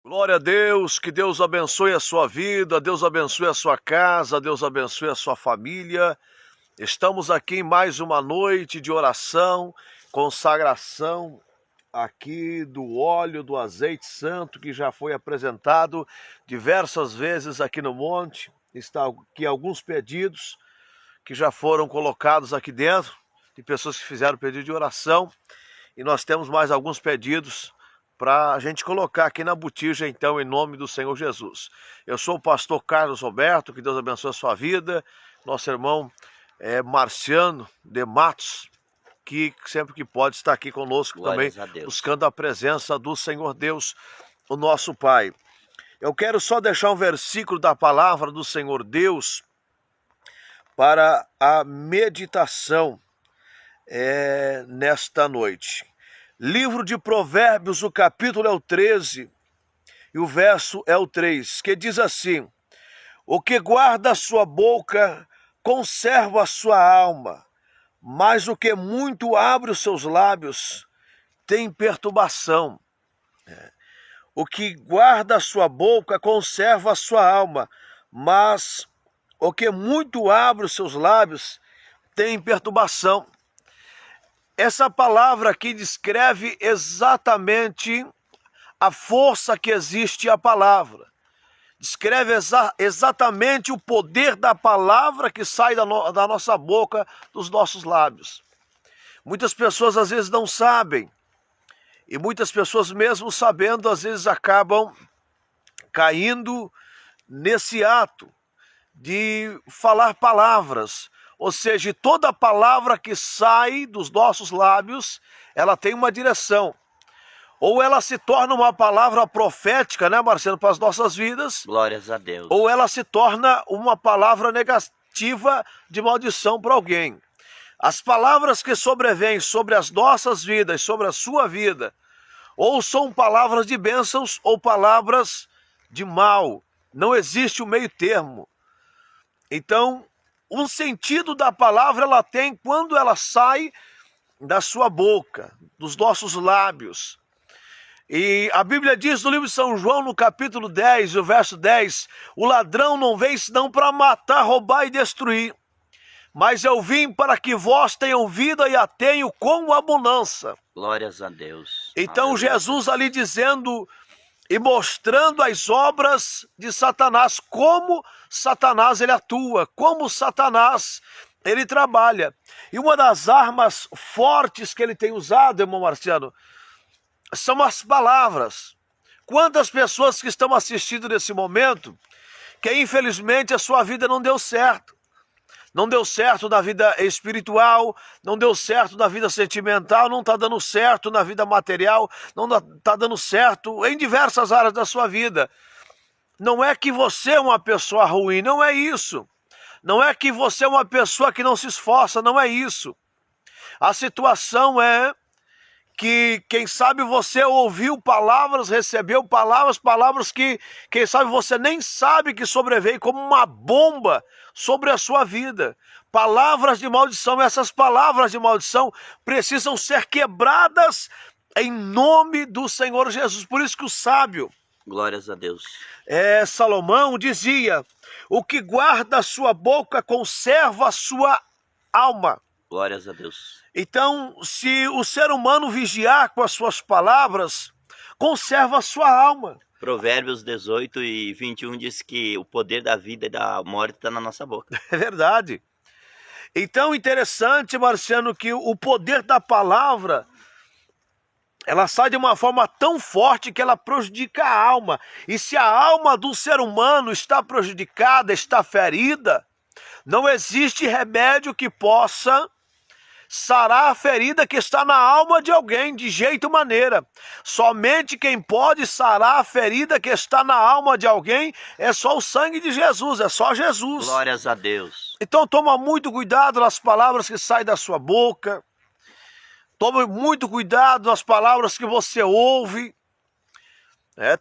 Glória a Deus, que Deus abençoe a sua vida, Deus abençoe a sua casa, Deus abençoe a sua família. Estamos aqui em mais uma noite de oração, consagração aqui do óleo, do azeite santo que já foi apresentado diversas vezes aqui no monte. Está aqui alguns pedidos que já foram colocados aqui dentro, de pessoas que fizeram pedido de oração. E nós temos mais alguns pedidos para a gente colocar aqui na botija, então, em nome do Senhor Jesus. Eu sou o pastor Carlos Roberto, que Deus abençoe a sua vida. Nosso irmão Marciano de Matos, que sempre que pode está aqui conosco também, buscando a presença do Senhor Deus, o nosso Pai. Eu quero só deixar um versículo da palavra do Senhor Deus para a meditação nesta noite. Livro de Provérbios, o capítulo é o 13 e o verso é o 3, que diz assim: o que guarda a sua boca conserva a sua alma, mas o que muito abre os seus lábios tem perturbação. O que guarda a sua boca conserva a sua alma, mas o que muito abre os seus lábios tem perturbação. Essa palavra aqui descreve exatamente a força que existe a palavra. Descreve exatamente o poder da palavra que sai da nossa boca, dos nossos lábios. Muitas pessoas às vezes não sabem. E muitas pessoas mesmo sabendo, às vezes acabam caindo nesse ato de falar palavras. Ou seja, toda palavra que sai dos nossos lábios, ela tem uma direção. Ou ela se torna uma palavra profética, né, Marcelo, para as nossas vidas. Glórias a Deus. Ou ela se torna uma palavra negativa de maldição para alguém. As palavras que sobrevêm sobre as nossas vidas, sobre a sua vida, ou são palavras de bênçãos ou palavras de mal. Não existe o meio termo. Então, um sentido da palavra ela tem quando ela sai da sua boca, dos nossos lábios. E a Bíblia diz no livro de São João, no capítulo 10, o verso 10, o ladrão não vem senão para matar, roubar e destruir. Mas eu vim para que vós tenham vida e a tenham com abundância. Glórias a Deus. Então Jesus ali dizendo e mostrando as obras de Satanás, como Satanás ele atua, como Satanás ele trabalha. E uma das armas fortes que ele tem usado, irmão Marciano, são as palavras. Quantas pessoas que estão assistindo nesse momento, que infelizmente a sua vida não deu certo. Não deu certo na vida espiritual, não deu certo na vida sentimental, não está dando certo na vida material, não está dando certo em diversas áreas da sua vida. Não é que você é uma pessoa ruim, não é isso. Não é que você é uma pessoa que não se esforça, não é isso. A situação é que, quem sabe, você ouviu palavras, recebeu palavras que, quem sabe, você nem sabe que sobreveio como uma bomba sobre a sua vida. Palavras de maldição, essas palavras de maldição precisam ser quebradas em nome do Senhor Jesus. Por isso que o sábio, glórias a Deus, Salomão dizia: o que guarda a sua boca conserva a sua alma. Glórias a Deus. Então, se o ser humano vigiar com as suas palavras, conserva a sua alma. Provérbios 18 e 21 diz que o poder da vida e da morte está na nossa boca. É verdade. Então, interessante, Marciano, que o poder da palavra, ela sai de uma forma tão forte que ela prejudica a alma. E se a alma do ser humano está prejudicada, está ferida, não existe remédio que possa sarar a ferida que está na alma de alguém, de jeito maneira. Somente quem pode sarar a ferida que está na alma de alguém é só o sangue de Jesus, é só Jesus. Glórias a Deus. Então toma muito cuidado nas palavras que saem da sua boca. Tome muito cuidado nas palavras que você ouve.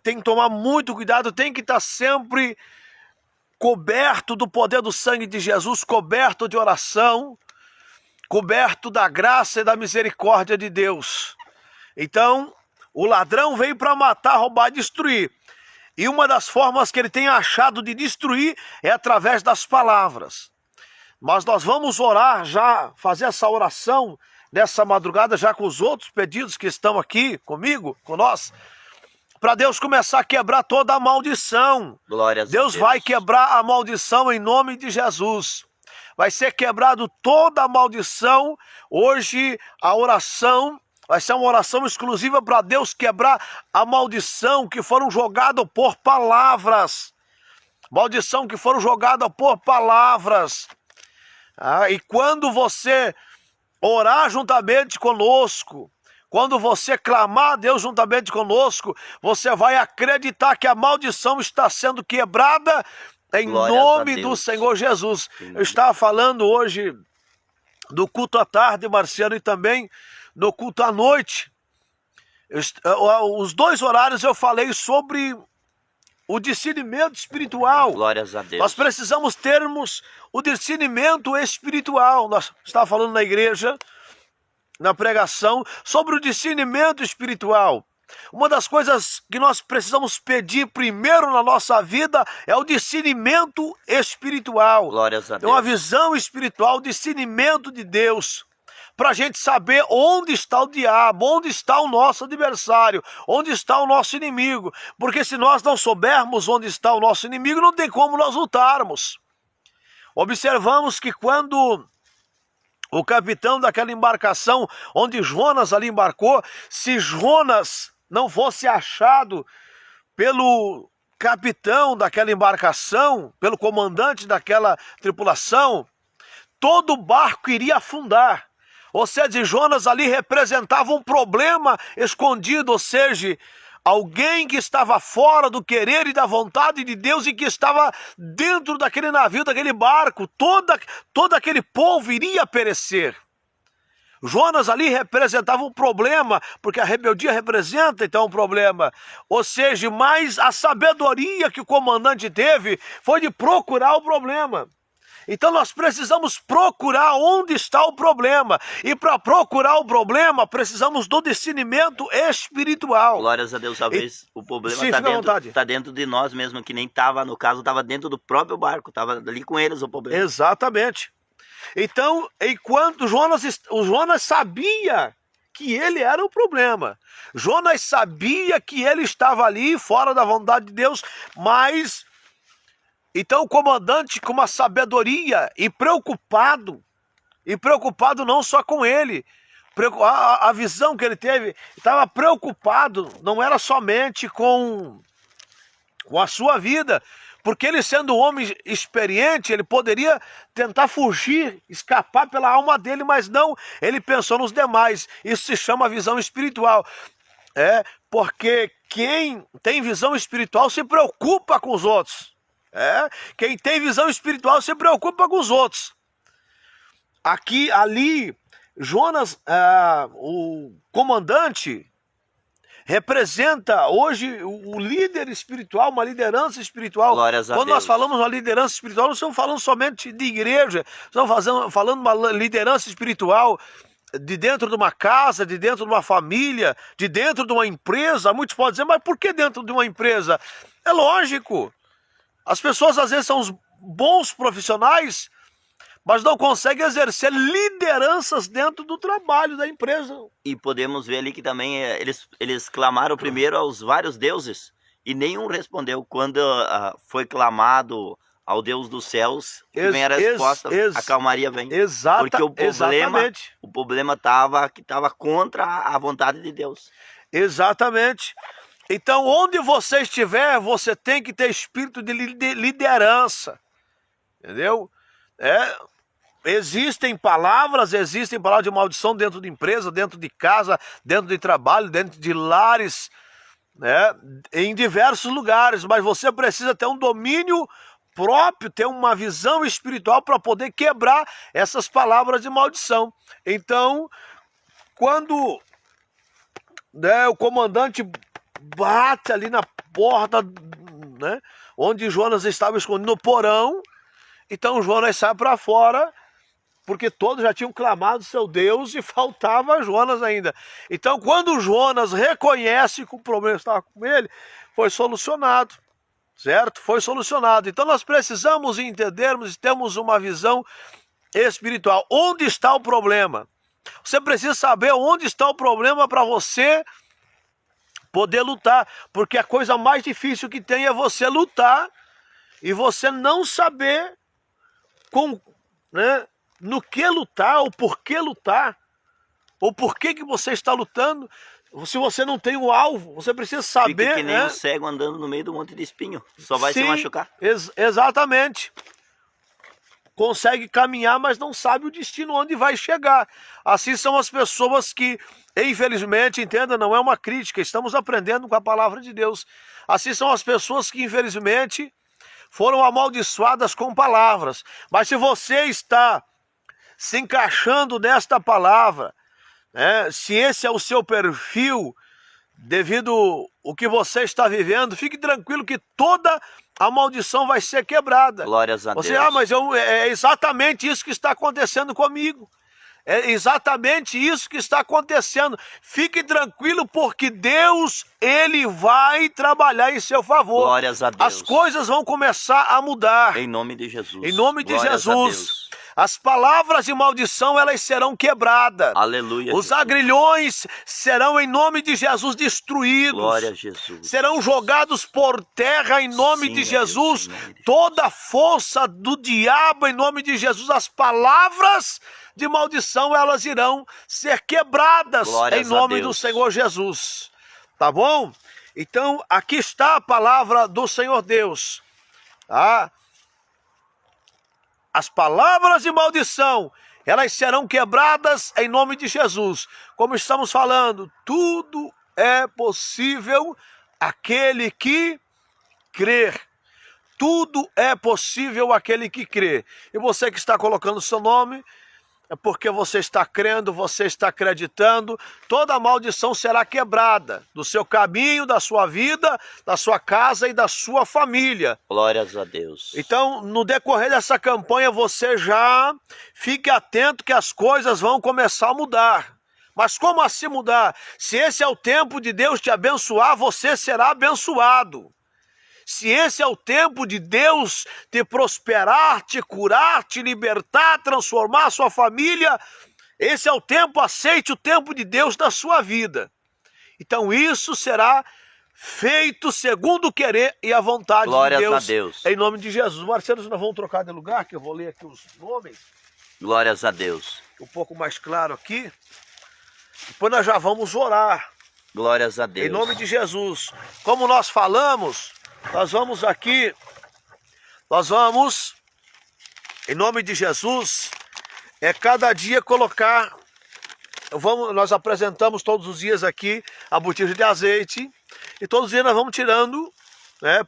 Tem que tomar muito cuidado, tem que estar sempre coberto do poder do sangue de Jesus, coberto de oração, coberto da graça e da misericórdia de Deus. Então, O ladrão veio para matar, roubar e destruir. E uma das formas que ele tem achado de destruir é através das palavras. Mas nós vamos orar já, fazer essa oração nessa madrugada, já com os outros pedidos que estão aqui comigo, com nós, para Deus começar a quebrar toda a maldição. Glórias a Deus vai quebrar a maldição em nome de Jesus. Vai ser quebrado toda a maldição. Hoje a oração vai ser uma oração exclusiva para Deus quebrar a maldição que foram jogadas por palavras. Maldição que foram jogadas por palavras. E quando você orar juntamente conosco, quando você clamar a Deus juntamente conosco, você vai acreditar que a maldição está sendo quebrada em nome do Senhor Jesus. Eu estava falando hoje do culto à tarde, Marciano, e também no culto à noite. Os dois horários eu falei sobre o discernimento espiritual. Glórias a Deus. Nós precisamos termos o discernimento espiritual. Nós estávamos falando na igreja, na pregação, sobre o discernimento espiritual. Uma das coisas que nós precisamos pedir primeiro na nossa vida é o discernimento espiritual. Glórias a Deus. É uma visão espiritual, discernimento de Deus, para a gente saber onde está o diabo, onde está o nosso adversário, onde está o nosso inimigo. Porque se nós não soubermos onde está o nosso inimigo, não tem como nós lutarmos. Observamos que quando o capitão daquela embarcação, onde Jonas ali embarcou, se Jonas não fosse achado pelo capitão daquela embarcação, pelo comandante daquela tripulação, todo o barco iria afundar. Ou seja, Jonas ali representava um problema escondido, ou seja, alguém que estava fora do querer e da vontade de Deus e que estava dentro daquele navio, daquele barco. Todo aquele povo iria perecer. Jonas ali representava um problema, porque a rebeldia representa então um problema. Ou seja, mas a sabedoria que o comandante teve foi de procurar o problema. Então nós precisamos procurar onde está o problema. E para procurar o problema, precisamos do discernimento espiritual. Glórias a Deus, talvez o problema Sim, está dentro de nós mesmo, que nem estava, no caso, estava dentro do próprio barco, estava ali com eles o problema. Exatamente. Então, enquanto o Jonas sabia que ele era o problema. Jonas sabia que ele estava ali, fora da vontade de Deus, mas então o comandante, com uma sabedoria e preocupado não só com ele, a visão que ele teve, estava preocupado, não era somente com a sua vida, porque ele sendo um homem experiente, ele poderia tentar fugir, escapar pela alma dele, mas não, ele pensou nos demais. Isso se chama visão espiritual. Porque quem tem visão espiritual se preocupa com os outros. Quem tem visão espiritual se preocupa com os outros. Ali, Jonas, o comandante, representa hoje o líder espiritual, uma liderança espiritual. Glórias a Quando Deus. nós falamos uma liderança espiritual, não estamos falando somente de igreja, estamos falando de uma liderança espiritual de dentro de uma casa, de dentro de uma família, de dentro de uma empresa. Muitos podem dizer, mas por que dentro de uma empresa? É lógico. As pessoas às vezes são os bons profissionais, mas não conseguem exercer lideranças dentro do trabalho da empresa. E podemos ver ali que também eles clamaram primeiro aos vários deuses e nenhum respondeu. Quando foi clamado ao Deus dos céus, que vem a resposta, a calmaria vem. Porque o problema estava contra a vontade de Deus. Exatamente. Então, onde você estiver, você tem que ter espírito de liderança. Entendeu? Existem palavras de maldição dentro de empresa, dentro de casa, dentro de trabalho, dentro de lares, em diversos lugares, mas você precisa ter um domínio próprio, ter uma visão espiritual para poder quebrar essas palavras de maldição. Então, quando o comandante bate ali na porta, onde Jonas estava escondido, no porão, então Jonas sai para fora porque todos já tinham clamado seu Deus e faltava Jonas ainda. Então, quando Jonas reconhece que o problema estava com ele, foi solucionado, certo? Foi solucionado. Então, nós precisamos entendermos e termos uma visão espiritual. Onde está o problema? Você precisa saber onde está o problema para você poder lutar, porque a coisa mais difícil que tem é você lutar e você não saber no que lutar, ou por que lutar, ou por que você está lutando. Se você não tem um alvo, você precisa saber. Fica que nem um cego andando no meio do monte de espinho, só vai se machucar. Exatamente. Consegue caminhar, mas não sabe o destino onde vai chegar. Assim são as pessoas que, infelizmente, entenda, não é uma crítica, estamos aprendendo com a palavra de Deus. Assim são as pessoas que, infelizmente, foram amaldiçoadas com palavras. Mas se você está se encaixando nesta palavra, se esse é o seu perfil, devido ao que você está vivendo, fique tranquilo que toda a maldição vai ser quebrada. Glórias a Deus. Mas é exatamente isso que está acontecendo comigo. É exatamente isso que está acontecendo. Fique tranquilo, porque Deus, Ele vai trabalhar em seu favor. Glórias a Deus. As coisas vão começar a mudar. Em nome de Jesus. Em nome de Glórias Jesus. As palavras de maldição, elas serão quebradas. Aleluia. Os agrilhões serão, em nome de Jesus, destruídos. Glória a Jesus. Serão jogados por terra, em nome de Jesus. Deus, em nome de toda a força do diabo, em nome de Jesus. As palavras de maldição, elas irão ser quebradas. Glórias em nome do Senhor Jesus. Tá bom? Então, aqui está a palavra do Senhor Deus. Tá? As palavras de maldição, elas serão quebradas em nome de Jesus. Como estamos falando, tudo é possível aquele que crer. Tudo é possível aquele que crê. E você que está colocando o seu nome, é porque você está crendo, você está acreditando. Toda maldição será quebrada do seu caminho, da sua vida, da sua casa e da sua família. Glórias a Deus. Então, no decorrer dessa campanha, você já fique atento que as coisas vão começar a mudar. Mas como assim mudar? Se esse é o tempo de Deus te abençoar, você será abençoado. Se esse é o tempo de Deus te prosperar, te curar, te libertar, transformar a sua família, esse é o tempo, aceite o tempo de Deus na sua vida. Então isso será feito segundo o querer e a vontade de Deus. Glórias a Deus. Em nome de Jesus. Marcelo, nós vamos trocar de lugar, que eu vou ler aqui os nomes. Glórias a Deus. Um pouco mais claro aqui. Depois nós já vamos orar. Glórias a Deus. Em nome de Jesus. Como nós falamos, nós vamos aqui, em nome de Jesus, cada dia colocar, nós apresentamos todos os dias aqui a botija de azeite, e todos os dias nós vamos tirando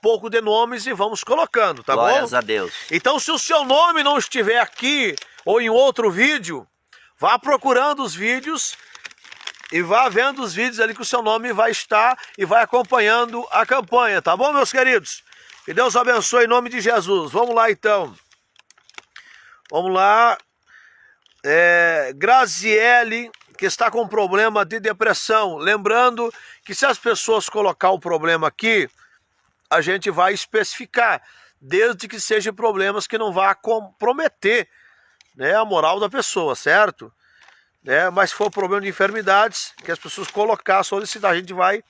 pouco de nomes e vamos colocando, tá bom? Glórias a Deus. Então, se o seu nome não estiver aqui, ou em outro vídeo, vá procurando os vídeos, e vá vendo os vídeos ali que o seu nome vai estar e vai acompanhando a campanha, tá bom, meus queridos? Que Deus abençoe em nome de Jesus. Vamos lá, então. Vamos lá. Graziele, que está com problema de depressão. Lembrando que se as pessoas colocar o problema aqui, a gente vai especificar, desde que sejam problemas que não vá comprometer a moral da pessoa, certo? Mas se for problema de enfermidades, que as pessoas colocar, solicitar, a gente vai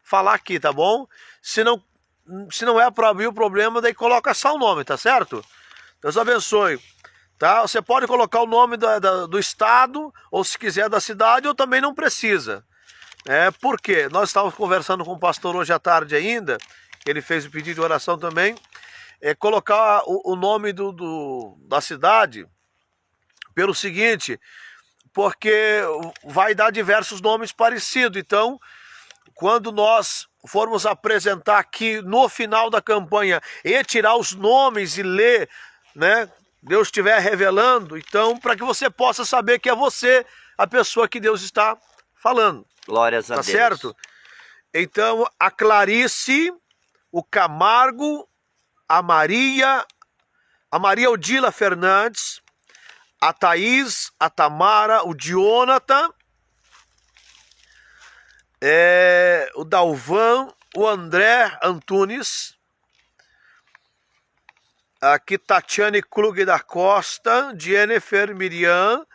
falar aqui, tá bom? Se não é para abrir o problema, daí coloca só o nome, tá certo? Deus abençoe. Tá? Você pode colocar o nome do estado, ou se quiser da cidade, ou também não precisa. Por quê? Nós estávamos conversando com o pastor hoje à tarde ainda, ele fez o pedido de oração também, colocar o nome da cidade, pelo seguinte, porque vai dar diversos nomes parecidos. Então, quando nós formos apresentar aqui no final da campanha e tirar os nomes e ler, Deus estiver revelando, então, para que você possa saber que é você a pessoa que Deus está falando. Glórias a Deus. Tá certo? Então, a Clarice, o Camargo, a Maria Odila Fernandes, a Thaís, a Tamara, o Dionatan, o Dalvan, o André Antunes, aqui Tatiane Krug da Costa, Jennifer Miriam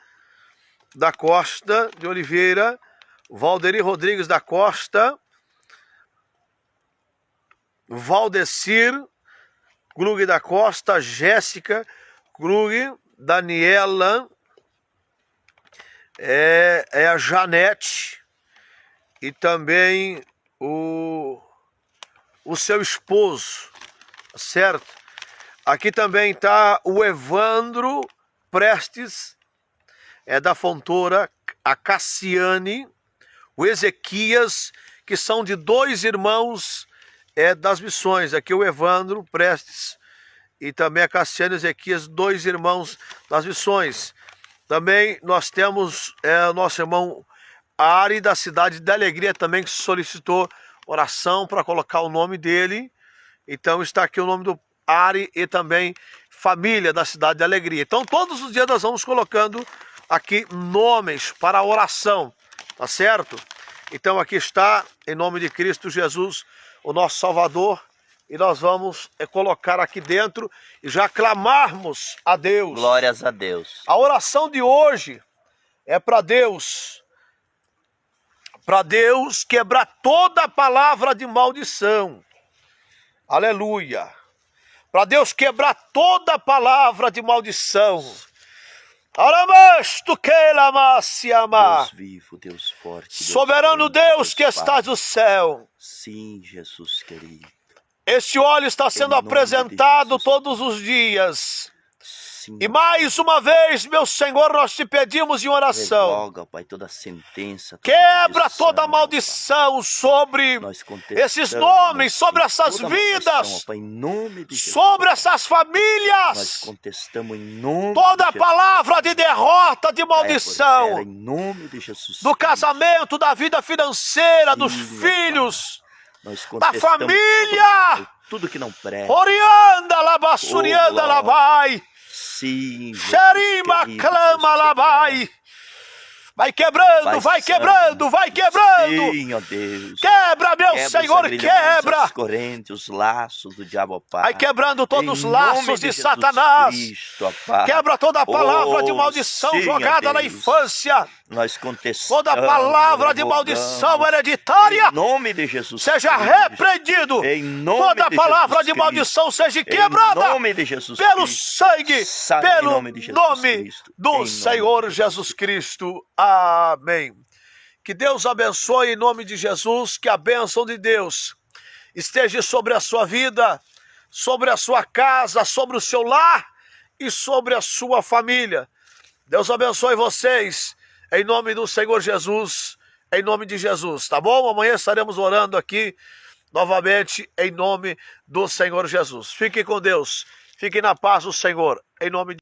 da Costa de Oliveira, Valderi Rodrigues da Costa, Valdecir Krug da Costa, Jéssica Krug, Daniela, a Janete e também o seu esposo, certo? Aqui também está o Evandro Prestes, da Fontoura, a Cassiane, o Ezequias, que são de 2 irmãos das missões. Aqui o Evandro Prestes e também a Cassiane e Ezequias, 2 irmãos das missões. Também nós temos o nosso irmão Ari, da Cidade da Alegria, também, que solicitou oração para colocar o nome dele. Então está aqui o nome do Ari e também família da Cidade da Alegria. Então todos os dias nós vamos colocando aqui nomes para a oração, tá certo? Então aqui está, em nome de Cristo Jesus, o nosso Salvador, e nós vamos colocar aqui dentro e já clamarmos a Deus. Glórias a Deus. A oração de hoje é para Deus quebrar toda palavra de maldição. Aleluia. Para Deus quebrar toda palavra de maldição. Deus vivo, Deus forte, Deus soberano Deus que estás no céu. Sim, Jesus querido. Este óleo está sendo apresentado todos os dias. Sim. E mais uma vez, meu Senhor, nós te pedimos em oração. Revoga, Pai, toda sentença. Quebra toda a maldição sobre esses nomes, sobre essas vidas, Pai, em nome de Jesus, sobre essas famílias. Nós contestamos em nome toda de palavra de derrota, de maldição, em nome de Jesus, do casamento, da vida financeira, dos filhos, da família. Tudo que não presta. Orianda, labassurianda, labai. Sim, Xerima, clama, labai. Vai quebrando, vai quebrando, vai quebrando. Sim, ó Deus. Quebra, meu Senhor, quebra. As correntes, os laços do diabo, Pai. Vai quebrando todos os laços de Satanás. Cristo, Pai. Quebra toda a palavra de maldição jogada na infância. Nós contestamos. Toda palavra de maldição hereditária. Em nome de Jesus. Seja repreendido. Em nome toda de palavra Jesus de maldição Cristo. seja quebrada. Em nome de Jesus pelo Cristo. sangue, pelo nome, de Jesus nome Cristo. do Senhor Jesus Cristo. Amém. Que Deus abençoe em nome de Jesus, que a bênção de Deus esteja sobre a sua vida, sobre a sua casa, sobre o seu lar e sobre a sua família. Deus abençoe vocês em nome do Senhor Jesus, em nome de Jesus, tá bom? Amanhã estaremos orando aqui novamente em nome do Senhor Jesus. Fiquem com Deus, fiquem na paz do Senhor, em nome de